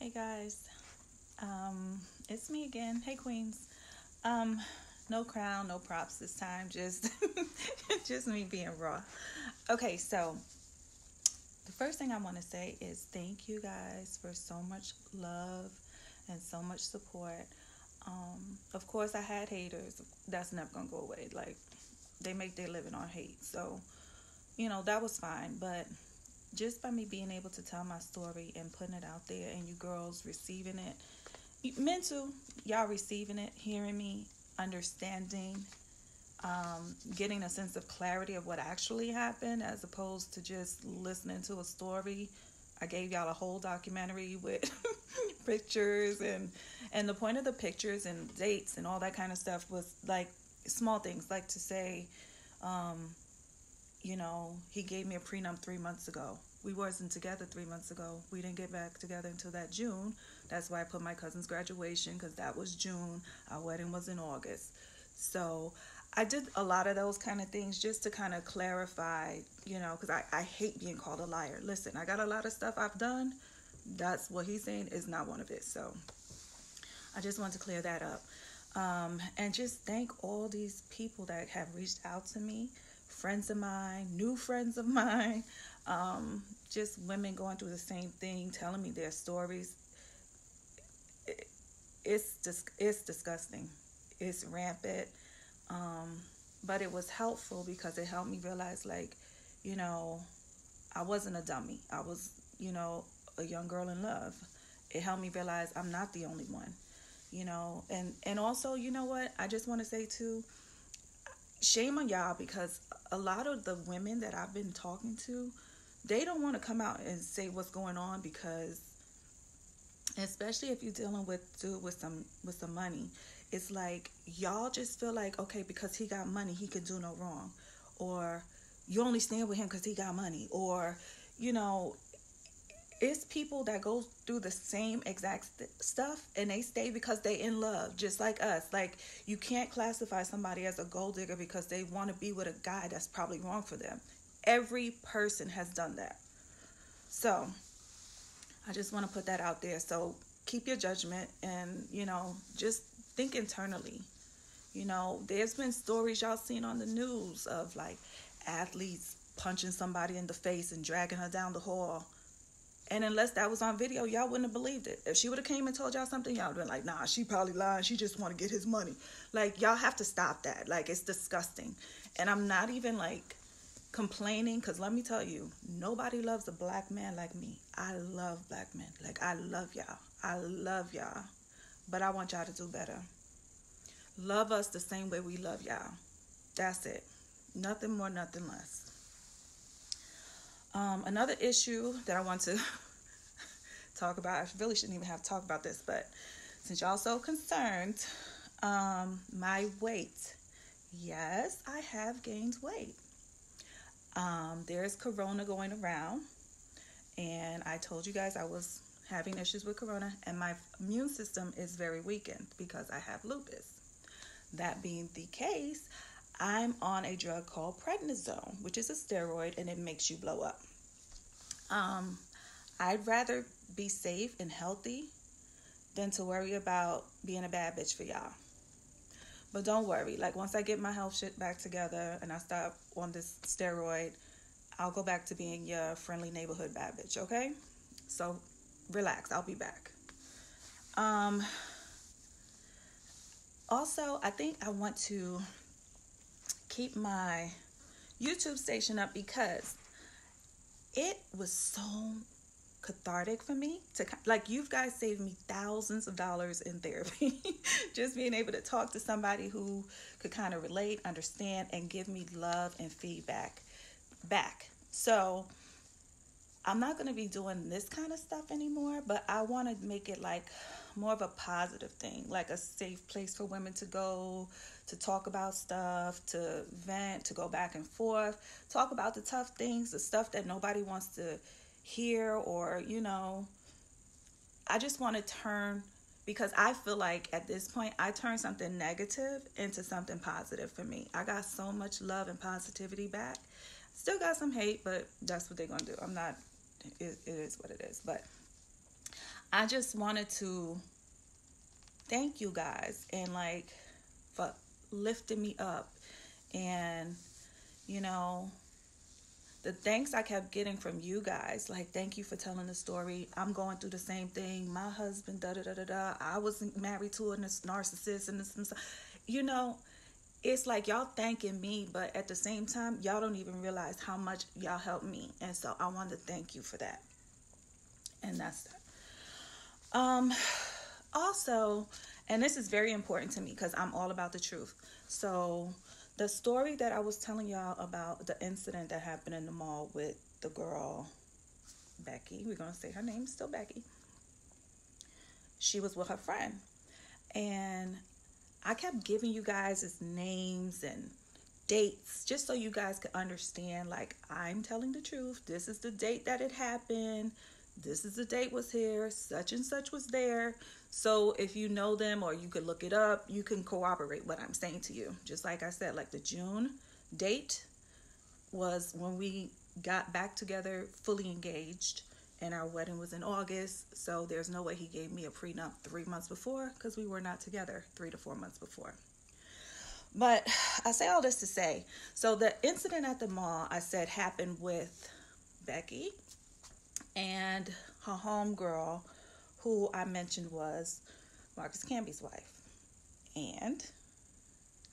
Hey guys, it's me again. Hey Queens. Um, no crown, no props this time. Just, just me being raw. Okay, so the first thing I want to say is thank you guys for so much love and so much support. Of course, I had haters. That's never gonna go away. Like they make their living on hate, so that was fine. But just by me being able to tell my story and putting it out there, and you girls receiving it, men too, y'all receiving it, hearing me, understanding, getting a sense of clarity of what actually happened as opposed to just listening to a story. I gave y'all a whole documentary with pictures, and the point of the pictures and dates and all that kind of stuff was like small things, like to say, he gave me a prenup 3 months ago. We wasn't together 3 months ago. We didn't get back together until that June. That's why I put my cousin's graduation, because that was June. Our wedding was in August. So I did a lot of those kind of things just to kind of clarify, because I hate being called a liar. Listen, I got a lot of stuff I've done. That's what he's saying is not one of it. So I just want to clear that up. And just thank all these people that have reached out to me, friends of mine, new friends of mine, just women going through the same thing, telling me their stories. It's disgusting. It's rampant. But it was helpful because it helped me realize, I wasn't a dummy. I was, a young girl in love. It helped me realize I'm not the only one. And also, you know what, I just want to say too, shame on y'all, because a lot of the women that I've been talking to, they don't want to come out and say what's going on, because especially if you're dealing with dude with some money, it's like y'all just feel like, okay, because he got money he can do no wrong, or you only stand with him because he got money, or it's people that go through the same exact stuff and they stay because they in love, just like us. Like, you can't classify somebody as a gold digger because they want to be with a guy that's probably wrong for them. Every person has done that. So I just want to put that out there. So keep your judgment, and just think internally. There's been stories y'all seen on the news of like athletes punching somebody in the face and dragging her down the hall. And unless that was on video, y'all wouldn't have believed it. If she would have came and told y'all something, y'all would have been like, nah, she probably lying. She just want to get his money. Like, y'all have to stop that. Like, it's disgusting. And I'm not even like complaining, because let me tell you, nobody loves a black man like me. I love black men. Like, I love y'all. I love y'all. But I want y'all to do better. Love us the same way we love y'all. That's it. Nothing more, nothing less. Another issue that I want to talk about, I really shouldn't even have to talk about this, but since y'all so concerned, my weight. Yes, I have gained weight. There's corona going around, and I told you guys I was having issues with corona, and my immune system is very weakened because I have lupus. That being the case, I'm on a drug called prednisone, which is a steroid, and it makes you blow up. I'd rather be safe and healthy than to worry about being a bad bitch for y'all. But don't worry, like, once I get my health shit back together and I stop on this steroid, I'll go back to being your friendly neighborhood bad bitch, okay? So relax, I'll be back. Also, I think I want to keep my YouTube station up because it was so cathartic for me to, like, you guys saved me thousands of dollars in therapy. Just being able to talk to somebody who could kind of relate, understand, and give me love and feedback back. So I'm not going to be doing this kind of stuff anymore, but I want to make it like more of a positive thing, like a safe place for women to go, to talk about stuff, to vent, to go back and forth, talk about the tough things, the stuff that nobody wants to hear, or, I just want to turn, because I feel like at this point, I turned something negative into something positive for me. I got so much love and positivity back. Still got some hate, but that's what they're going to do. I'm not, it is what it is. But I just wanted to thank you guys and like for lifting me up. And you know, the thanks I kept getting from you guys, like, thank you for telling the story. I'm going through the same thing. My husband, da da da da da. I was married to a narcissist, and this, you know, it's like y'all thanking me, but at the same time, y'all don't even realize how much y'all helped me. And so I wanted to thank you for that. And that's that. Also, and this is very important to me because I'm all about the truth. So the story that I was telling y'all about the incident that happened in the mall with the girl, Becky, we're going to say her name is still Becky. She was with her friend. And I kept giving you guys his names and dates just so you guys could understand, like, I'm telling the truth. This is the date that it happened. This is the date was here. Such and such was there. So if you know them or you could look it up, you can corroborate what I'm saying to you. Just like I said, like the June date was when we got back together, fully engaged, and our wedding was in August. So there's no way he gave me a prenup 3 months before because we were not together 3 to 4 months before. But I say all this to say, so the incident at the mall, I said, happened with Becky and her homegirl, who I mentioned was Marcus Camby's wife. And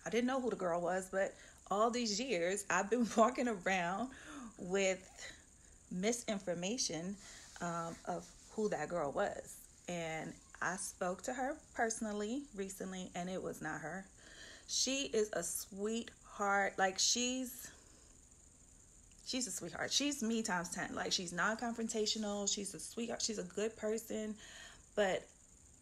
I didn't know who the girl was, but all these years I've been walking around with misinformation of who that girl was. And I spoke to her personally recently, and it was not her. She is a sweetheart. Like, she's a sweetheart. She's me times 10. Like, she's non-confrontational. She's a sweetheart. She's a good person. But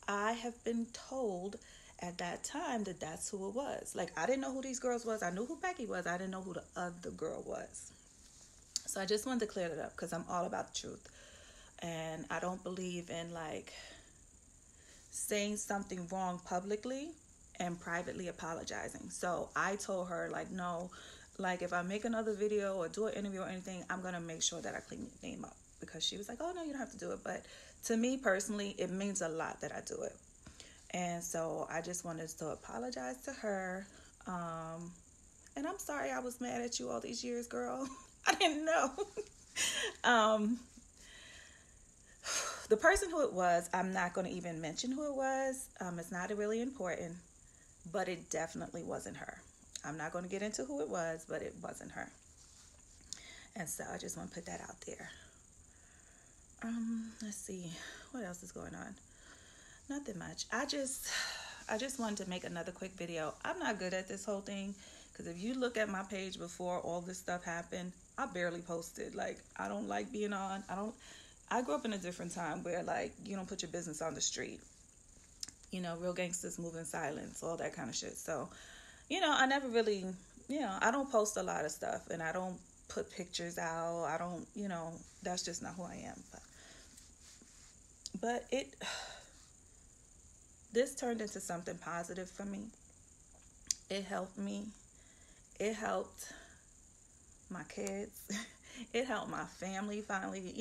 I have been told at that time that that's who it was. Like, I didn't know who these girls was. I knew who Becky was. I didn't know who the other girl was. So I just wanted to clear that up because I'm all about the truth. And I don't believe in, like, saying something wrong publicly and privately apologizing. So I told her, like, no, like, if I make another video or do an interview or anything, I'm going to make sure that I clean your name up. Because she was like, oh, no, you don't have to do it. But to me personally, it means a lot that I do it. And so I just wanted to apologize to her. And I'm sorry I was mad at you all these years, girl. I didn't know. The person who it was, I'm not going to even mention who it was. It's not really important, but it definitely wasn't her. I'm not going to get into who it was, but it wasn't her. And so I just want to put that out there. Let's see. What else is going on? Nothing much. I just wanted to make another quick video. I'm not good at this whole thing because if you look at my page before all this stuff happened, I barely posted. Like, I don't like being on. I grew up in a different time where, like, you don't put your business on the street. You know, real gangsters move in silence, all that kind of shit. So, you know, I never really, I don't post a lot of stuff and I don't put pictures out. I don't, that's just not who I am. But this turned into something positive for me. It helped me. It helped my kids. It helped my family finally,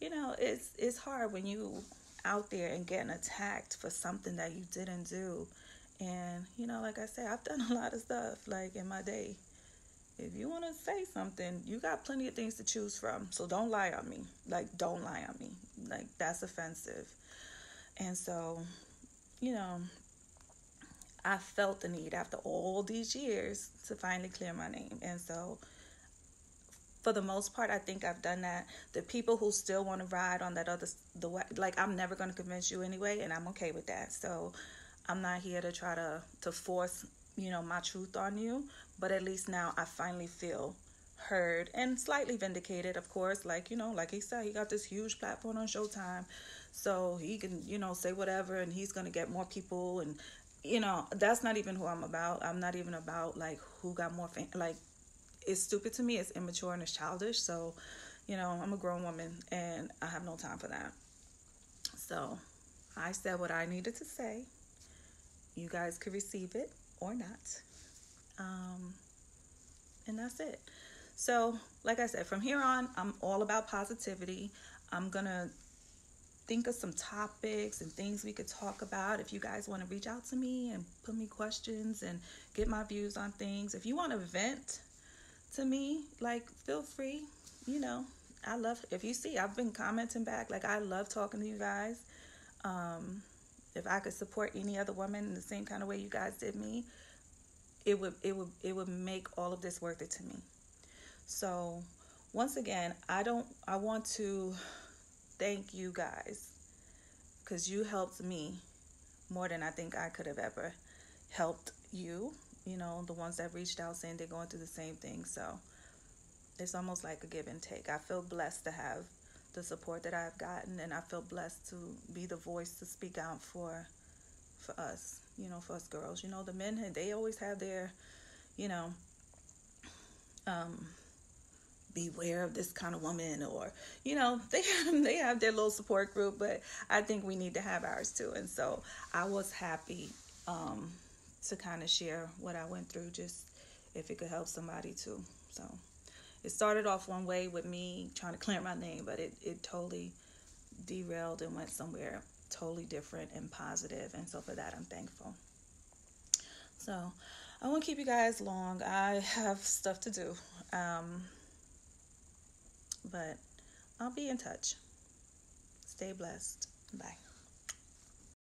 it's hard when you out there and getting attacked for something that you didn't do. And, like I said, I've done a lot of stuff, like, in my day. If you want to say something, you got plenty of things to choose from. So don't lie on me. Like, don't lie on me. Like, that's offensive. And so, I felt the need after all these years to finally clear my name. And so, for the most part, I think I've done that. The people who still want to ride on that I'm never going to convince you anyway, and I'm okay with that. So I'm not here to try to force, my truth on you. But at least now I finally feel heard and slightly vindicated, of course. Like, like he said, he got this huge platform on Showtime. So he can, say whatever, and he's going to get more people. And, that's not even who I'm about. I'm not even about, like, who got more fame. Like, it's stupid to me. It's immature and it's childish. So, I'm a grown woman and I have no time for that. So I said what I needed to say. You guys could receive it or not. And that's it. So, like I said, from here on, I'm all about positivity. I'm going to think of some topics and things we could talk about. If you guys want to reach out to me and put me questions and get my views on things. If you want to vent to me, like, feel free. I love, if you see, I've been commenting back. Like, I love talking to you guys. If I could support any other woman in the same kind of way you guys did me, it would make all of this worth it to me. So once again, I want to thank you guys, because you helped me more than I think I could have ever helped you. The ones that reached out saying they're going through the same thing. So it's almost like a give and take. I feel blessed to have the support that I've gotten, and I feel blessed to be the voice to speak out for us, for us girls. The men, they always have their, beware of this kind of woman, or, they have their little support group, but I think we need to have ours too. And so I was happy to kind of share what I went through, just if it could help somebody too. So it started off one way with me trying to clear my name, but it totally derailed and went somewhere totally different and positive. And so for that, I'm thankful. So I won't keep you guys long. I have stuff to do. But I'll be in touch. Stay blessed. Bye.